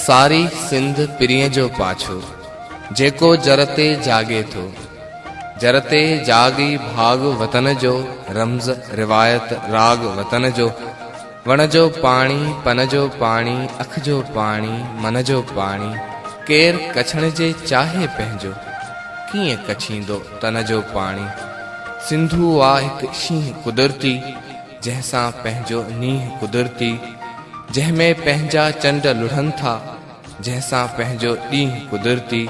सारी सिंध पिरीअ जो पाछो, जेको जरते जागे थो। जरते जागी भाग वतन जो, रमज़ रिवायत राग वतन जो। वण जो पाणी, पन जो पाणी, अख जो पाणी, मन जो पाणी। केर कछण जे चाहे पंहिंजो, कीअं कछींदो तन जो पाणी। सिंधु आ हिकु शींहं कुदरती, जंहिंसां पंहिंजो नींहुं कुदरती। जंहिंमें पंहिंजा चंड लुढ़नि था, जंहिंसां पंहिंजो ॾींहुं कुदरती।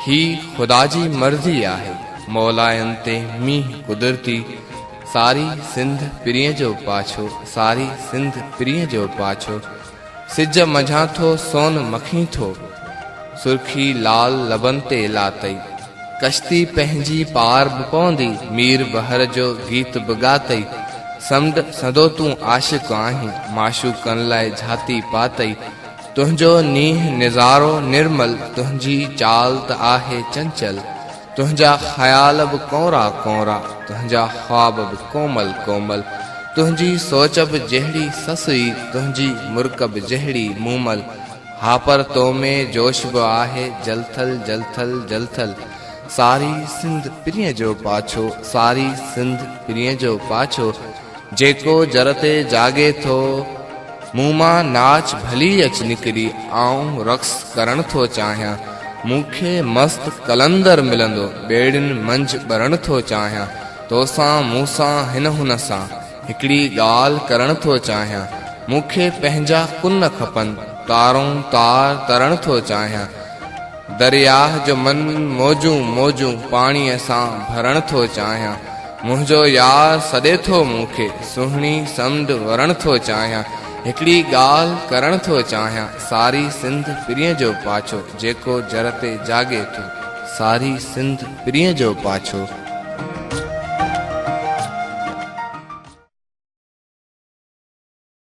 ही ख़ुदा जी मर्ज़ी आहे, मौलायन ते मींहुं कुदरती। सारी सिंध पिरीअ जो पाछो, सारी सिंध पिरीअ जो पाछो। सिज मंझां थो सोन मखी थो, सुर्खी लाल लबन ते लातई। कश्ती पंहिंजी पार बि पवंदी, मीर बहर जो गीत बि ॻातई। समुंड सदो तूं आशिक़ आहीं, माशूकनि लाइ झाती पातई। तुंहिंजो नींहुं निज़ारो निर्मल, तुंहिंजी चाल त आहे चंचल। तुंहिंजा ख़याल बि कोरा कोरा, तुंहिंजा ख़्वाब बि कोमल कोमल। तुंहिंजी सोच बि जहिड़ी ससुई, तुंहिंजी मुर्क बि जहिड़ी मूमल। हा पर तो में जोश बि आहे, जलथल जलथल जलथल। सारी सिंध पिरीअ जो पाछो, सारी सिंध पिरीअ जो पाछो। जेको जरते जागे थो, मूं मां नाच भली अच निकिरी, आऊं रक़्स करण थो चाहियां। मूंखे मस्त कलंदर मिलंदो, ॿेड़ियुनि मंझि ॿरण थो चाहियां। तोसां मूंसां हिन हुन सां हिकिड़ी ॻाल्हि करण थो चाहियां। मूंखे पंहिंजा कुन खपनि, तारूं तार तरण थो चाहियां। दरियाह जो मन मौजूं मौजूं पाणीअ सां भरण थो चाहियां। मुंहिंजो यार सॾे थो मूंखे, सुहिणी समुंड वरण थो चाहियां। हिकिड़ी ॻाल्हि करण थो चाहियां। सारी सिंध पिरीअ जो पाछो, जेको जर ते जागे थो। सारी सिंध पिरीअ जो पाछो।